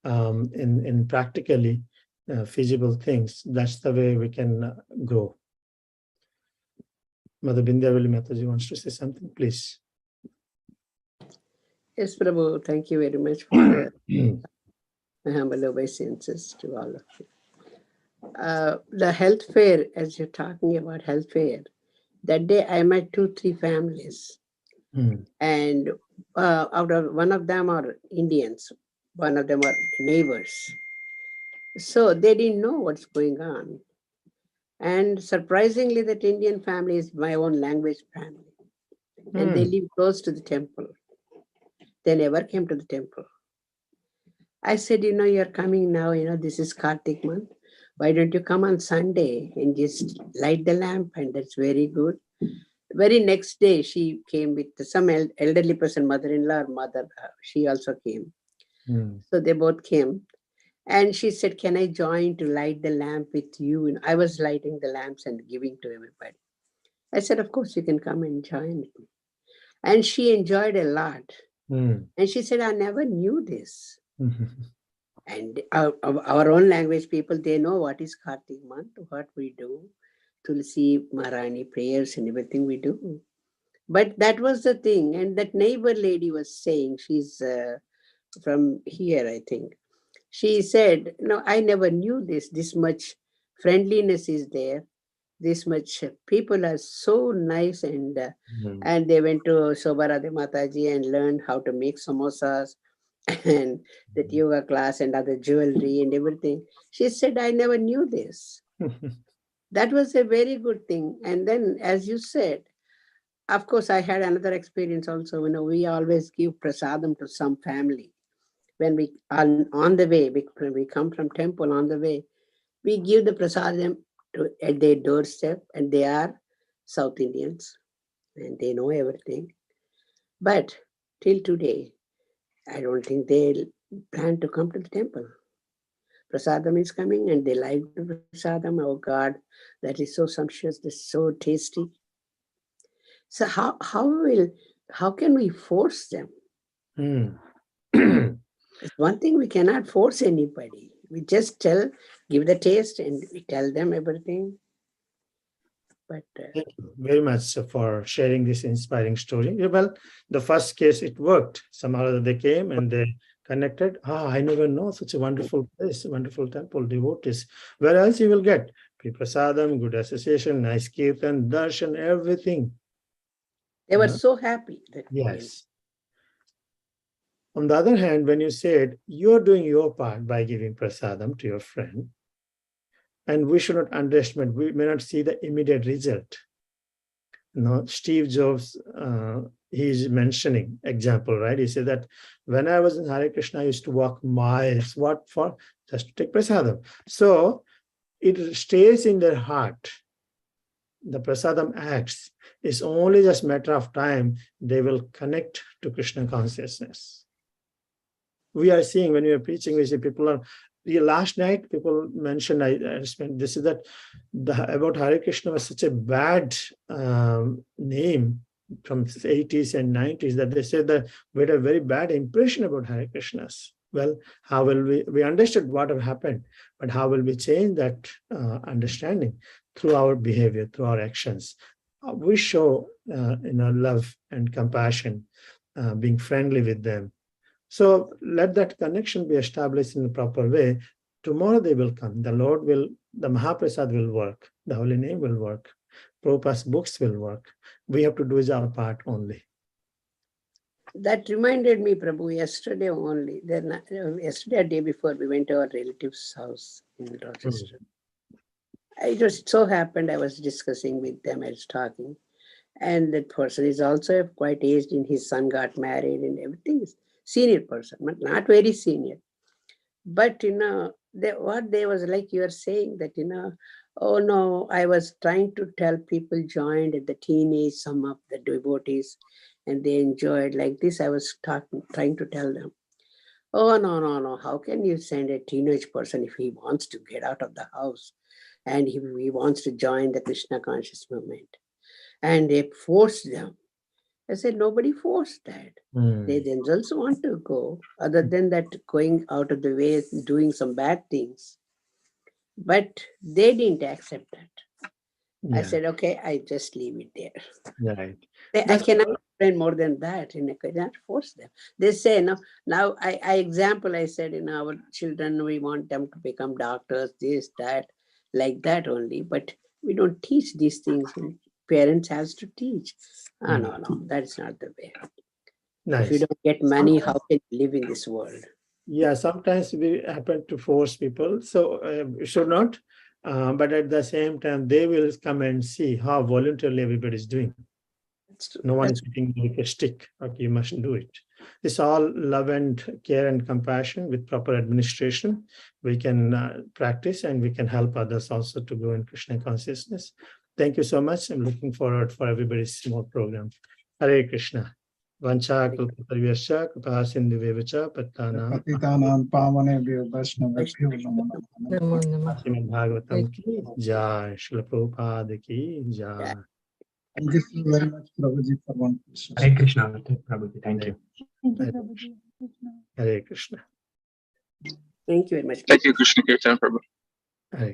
in practically feasible things. That's the way we can grow. Mother Bindavali Mataji wants to say something, please. Yes, Prabhu, thank you very much for my humble obeisances to all of you. The health fair, as you're talking about health fair, that day I met 2-3 families. And out of one of them are Indians, one of them are neighbors. So they didn't know what's going on. And surprisingly, that Indian family is my own language family. And they live close to the temple. They never came to the temple. I said, you're coming now, this is Kartik month. Why don't you come on Sunday and just light the lamp? And that's very good. Very next day, she came with some elderly person, mother-in-law or mother. She also came. So they both came. And she said, can I join to light the lamp with you? And I was lighting the lamps and giving to everybody. I said, of course, you can come and join with me. And she enjoyed a lot. And she said, I never knew this. And our own language people, they know what is Kartik month, what we do. Tulsi, Maharani prayers and everything we do. But that was the thing. And that neighbor lady was saying, she's from here, I think. She said, I never knew this much friendliness is there. This much people are so nice. And they went to Sobarade Mataji and learned how to make samosas and that yoga class and other jewelry and everything. She said, I never knew this. That was a very good thing. And then, as you said, of course, I had another experience also. We always give prasadam to some family. When we are on the way, when we come from temple on the way, we give the prasadam at their doorstep, and they are South Indians and they know everything. But till today, I don't think they plan to come to the temple. Prasadam is coming and they like the prasadam. Oh God, that is so sumptuous, that's so tasty. So how can we force them? It's one thing, we cannot force anybody. We just give the taste and we tell them everything. But thank you very much for sharing this inspiring story. Well, the first case, it worked. Somehow they came and they connected. I never know such a wonderful place, wonderful temple, devotees. Where else you will get? Prasadam, good association, nice kirtan, darshan, everything. They were so happy. Yes. On the other hand, when you said you're doing your part by giving prasadam to your friend, and we should not underestimate, we may not see the immediate result. Steve Jobs, he's mentioning example, right? He said that when I was in Hare Krishna, I used to walk miles. What for? Just to take prasadam. So it stays in their heart. The prasadam acts. It's only just a matter of time they will connect to Krishna consciousness. We are seeing when we are preaching, we see people are. Last night, people mentioned, this is that about Hare Krishna was such a bad name from the 80s and 90s that they said that we had a very bad impression about Hare Krishnas. Well, how will we understood what have happened, but how will we change that understanding through our behavior, through our actions? We show love and compassion, being friendly with them. So let that connection be established in the proper way. Tomorrow they will come. The Lord will, the Mahaprasad will work. The Holy Name will work. Prabhupada's books will work. We have to do our part only. That reminded me, Prabhu, yesterday only. Then yesterday, a day before, we went to our relative's house in Rochester. It just so happened I was discussing with them, I was talking. And that person is also quite aged, and his son got married and everything is senior person, but not very senior. But what they was like, you are saying that, oh no, I was trying to tell people joined at the teenage, some of the devotees, and they enjoyed like this. I was trying to tell them, oh no, how can you send a teenage person if he wants to get out of the house and he wants to join the Krishna conscious movement? And they forced them. I said, nobody forced that. They themselves want to go, other than that going out of the way, doing some bad things. But they didn't accept that. Yeah. I said, okay, I just leave it there. Right. I cannot explain more than that. I cannot force them. They say, no, now I said, our children, we want them to become doctors, this, that, like that only. But we don't teach these things. Parents has to teach. No, that's not the way. Nice. If you don't get money, how can you live in this world? Yeah, sometimes we happen to force people, so we should not. But at the same time, they will come and see how voluntarily everybody is doing. No one is sitting with a stick. Okay, you must do it. It's all love and care and compassion with proper administration. We can practice and we can help others also to grow in Krishna consciousness. Thank you so much. I'm looking forward for everybody's small program. Hare Krishna. Vancha kalpatarvyascha kripa sindhuvevacha pattana Patitanam pavanebhyo vaishnavebhyo namo namaha. Namo Namah. Srimad Bhagavatam ki jai, Srila Prabhupada ki jai. Thank you so very much, Prabhuji, for one question. Hare Krishna, Prabhuji. Thank you. Thank you, Prabhuji. Hare Krishna. Thank you very much. Thank you, Krishna Kirtan Prabhu. Hare